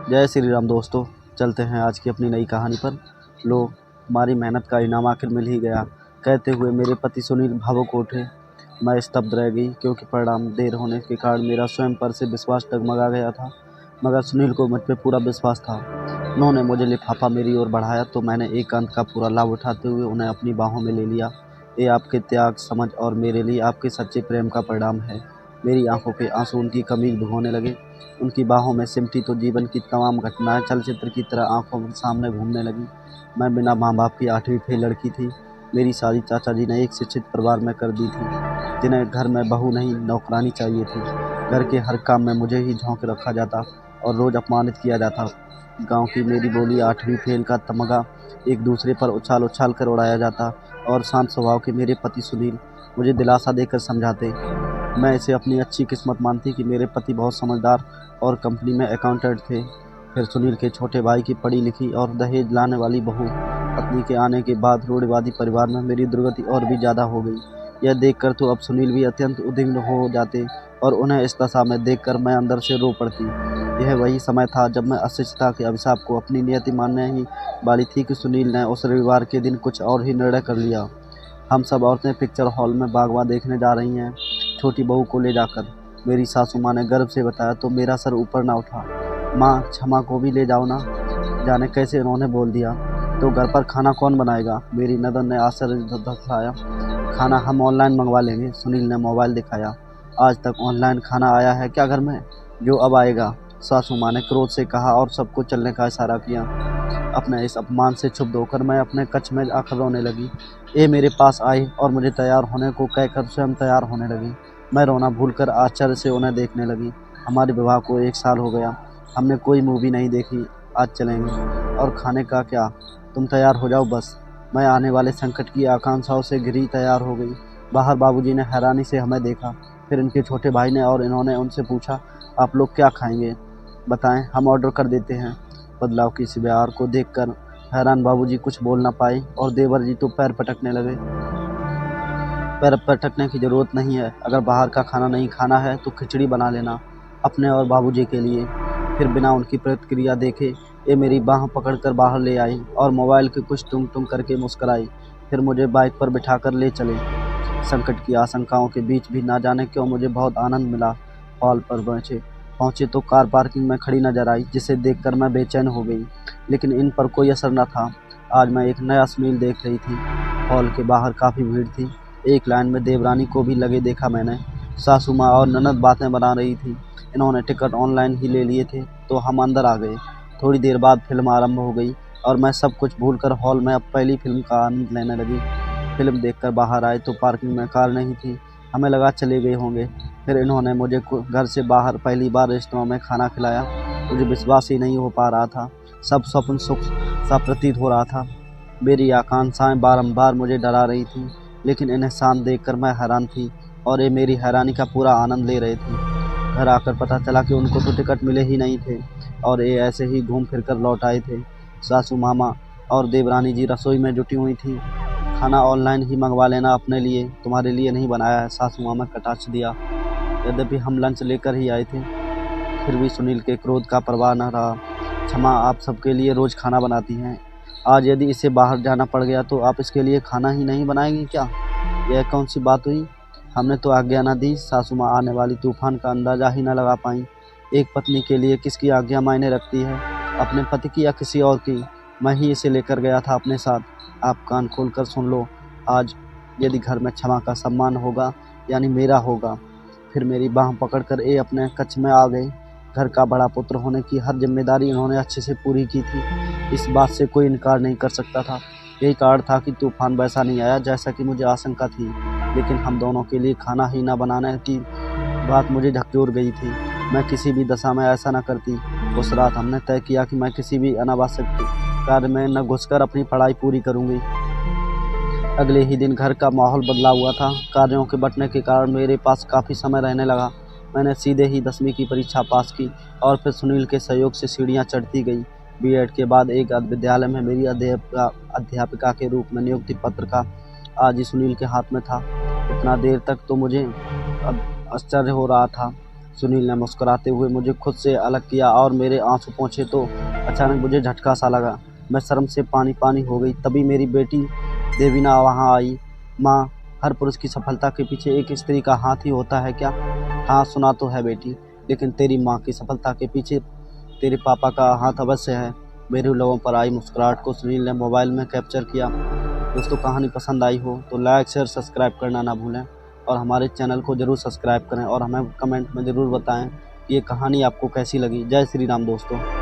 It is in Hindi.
जय श्री राम दोस्तों, चलते हैं आज की अपनी नई कहानी पर। लो, हमारी मेहनत का इनाम आखिर मिल ही गया, कहते हुए मेरे पति सुनील भावुक उठे। मैं स्तब्ध रह गई क्योंकि परिणाम देर होने के कारण मेरा स्वयं पर से विश्वास डगमगा गया था, मगर सुनील को मुझ पर पूरा विश्वास था। उन्होंने मुझे लिफाफा मेरी ओर बढ़ाया तो मैंने एकांत का पूरा लाभ उठाते हुए उन्हें अपनी बाहों में ले लिया। ये आपके त्याग, समझ और मेरे लिए आपके सच्चे प्रेम का परिणाम है। मेरी आंखों के आंसू उनकी कमीज भिगोने लगे। उनकी बाहों में सिमटी तो जीवन की तमाम घटनाएं चलचित्र की तरह आंखों के सामने घूमने लगी। मैं बिना माँ बाप की 8वीं फेल लड़की थी। मेरी शादी चाचा जी ने एक शिक्षित परिवार में कर दी थी, जिन्हें घर में बहू नहीं नौकरानी चाहिए थी। घर के हर काम में मुझे ही झोंक रखा जाता और रोज़ अपमानित किया जाता। गांव की मेरी बोली 8वीं फेल का तमगा एक दूसरे पर उछाल उछाल कर उड़ाया जाता और शांत स्वभाव के मेरे पति सुनील मुझे दिलासा देकर समझाते। मैं इसे अपनी अच्छी किस्मत मानती कि मेरे पति बहुत समझदार और कंपनी में अकाउंटेंट थे। फिर सुनील के छोटे भाई की पढ़ी लिखी और दहेज लाने वाली बहू पत्नी के आने के बाद रूढ़िवादी परिवार में मेरी दुर्गति और भी ज़्यादा हो गई। यह देखकर तो अब सुनील भी अत्यंत उद्विग्न हो जाते और उन्हें इस दशा में देखकर मैं अंदर से रो पड़ती। यह वही समय था जब मैं अशिक्षिता के अभिशाप को अपनी नियति मानने ही वाली थी कि सुनील ने उस रविवार के दिन कुछ और ही निर्णय कर लिया। हम सब औरतें पिक्चर हॉल में बागवा देखने जा रही हैं, छोटी बहू को ले जाकर। मेरी सासू माँ ने गर्व से बताया तो मेरा सर ऊपर ना उठा। माँ, क्षमा को भी ले जाओ ना। जाने कैसे उन्होंने बोल दिया। तो घर पर खाना कौन बनाएगा? मेरी ननद ने आश्चर्य दर्शाया। खाना हम ऑनलाइन मंगवा लेंगे। सुनील ने मोबाइल दिखाया। आज तक ऑनलाइन खाना आया है क्या घर में, जो अब आएगा? सासू माँ ने क्रोध से कहा और सबको चलने का इशारा किया। अपने इस अपमान से क्षुब्ध होकर मैं अपने कक्ष में आकर रोने लगी। ये मेरे पास आई और मुझे तैयार होने को कहकर स्वयं तैयार होने लगी। मैं रोना भूलकर आश्चर्य से उन्हें देखने लगी। हमारे विवाह को 1 साल हो गया, हमने कोई मूवी नहीं देखी। आज चलेंगे। और खाने का क्या? तुम तैयार हो जाओ बस। मैं आने वाले संकट की आकांक्षाओं से घिरी तैयार हो गई। बाहर बाबूजी ने हैरानी से हमें देखा, फिर इनके छोटे भाई ने, और इन्होंने उनसे पूछा, आप लोग क्या खाएंगे? बताएं, हम ऑर्डर कर देते हैं। बदलाव की इस व्यवहार को देखकर हैरान बाबूजी कुछ बोल ना पाए और देवर जी तो पैर पटकने लगे। पैर पटकने की ज़रूरत नहीं है। अगर बाहर का खाना नहीं खाना है तो खिचड़ी बना लेना अपने और बाबूजी के लिए। फिर बिना उनकी प्रतिक्रिया देखे ये मेरी बाह पकड़कर बाहर ले आई और मोबाइल के कुछ टुंग टुंग करके मुस्कुराई। फिर मुझे बाइक पर बिठाकर ले चले। संकट की आशंकाओं के बीच भी ना जाने क्यों मुझे बहुत आनंद मिला। हॉल पर पहुंचे तो कार पार्किंग में खड़ी नजर आई, जिसे देखकर मैं बेचैन हो गई, लेकिन इन पर कोई असर न था। आज मैं एक नया सुनील देख रही थी। हॉल के बाहर काफ़ी भीड़ थी। एक लाइन में देवरानी को भी लगे देखा मैंने। सासू माँ और ननद बातें बना रही थी। इन्होंने टिकट ऑनलाइन ही ले लिए थे तो हम अंदर आ गए। थोड़ी देर बाद फिल्म आरंभ हो गई और मैं सब कुछ भूलकर हॉल में अब पहली फिल्म का आनंद लेने लगी। फिल्म देखकर बाहर आए तो पार्किंग में कार नहीं थी। हमें लगा चले गए होंगे। फिर इन्होंने मुझे घर से बाहर पहली बार रेस्टोरेंट में खाना खिलाया। मुझे विश्वास ही नहीं हो पा रहा था। सब स्वप्न सुख सा प्रतीत हो रहा था। मेरी आकांक्षाएं बारंबार मुझे डरा रही थीं, लेकिन इन्हें शांत देखकर मैं हैरान थी और ये मेरी हैरानी का पूरा आनंद ले रहे थे। घर आकर पता चला कि उनको तो टिकट मिले ही नहीं थे और ये ऐसे ही घूम फिर कर लौट आए थे। सासू मामा और देवरानी जी रसोई में जुटी हुई थी। खाना ऑनलाइन ही मंगवा लेना अपने लिए, तुम्हारे लिए नहीं बनाया है, सासू मामा कटाक्ष दिया। यद्यपि हम लंच लेकर ही आए थे, फिर भी सुनील के क्रोध का परवाह न रहा। क्षमा, आप सबके लिए रोज़ खाना बनाती हैं, आज यदि इसे बाहर जाना पड़ गया तो आप इसके लिए खाना ही नहीं बनाएंगी क्या? यह कौन सी बात हुई? हमने तो आज्ञा न दी। सासू माँ आने वाली तूफान का अंदाज़ा ही न लगा पाई। एक पत्नी के लिए किसकी आज्ञा मायने रखती है, अपने पति की या किसी और की? मैं ही इसे लेकर गया था अपने साथ। आप कान खोलकर सुन लो, आज यदि घर में क्षमा का सम्मान होगा, यानी मेरा होगा। फिर मेरी बाह पकड़कर ये अपने कक्ष में आ गए। घर का बड़ा पुत्र होने की हर जिम्मेदारी इन्होंने अच्छे से पूरी की थी, इस बात से कोई इनकार नहीं कर सकता था। यही कारण था कि तूफान वैसा नहीं आया जैसा कि मुझे आशंका थी, लेकिन हम दोनों के लिए खाना ही न बनाने की बात मुझे झकझोर गई थी। मैं किसी भी दशा में ऐसा न करती। उस रात हमने तय किया कि मैं किसी भी अनावश्यक कार्य में न घुसकर अपनी पढ़ाई पूरी करूंगी। अगले ही दिन घर का माहौल बदला हुआ था। कार्यों के बंटने के कारण मेरे पास काफ़ी समय रहने लगा। मैंने सीधे ही 10वीं की परीक्षा पास की और फिर सुनील के सहयोग से सीढ़ियां चढ़ती गई। बीएड के बाद एक विद्यालय में मेरी अध्यापिका के रूप में नियुक्ति पत्र का आज ही सुनील के हाथ में था। इतना देर तक तो मुझे अब आश्चर्य हो रहा था। सुनील ने मुस्कुराते हुए मुझे खुद से अलग किया और मेरे आंसू पहुँचे तो अचानक मुझे झटका सा लगा। मैं शर्म से पानी पानी हो गई। तभी मेरी बेटी देवीना वहाँ आई। माँ, हर पुरुष की सफलता के पीछे एक स्त्री का हाथ ही होता है क्या? हाँ, सुना तो है बेटी, लेकिन तेरी माँ की सफलता के पीछे तेरे पापा का हाथ अवश्य है। मेरे लोगों पर आई मुस्कुराहट को सुनील ने मोबाइल में कैप्चर किया। दोस्तों, कहानी पसंद आई हो तो लाइक शेयर सब्सक्राइब करना ना भूलें और हमारे चैनल को ज़रूर सब्सक्राइब करें और हमें कमेंट में ज़रूर बताएं कि ये कहानी आपको कैसी लगी। जय श्री राम दोस्तों।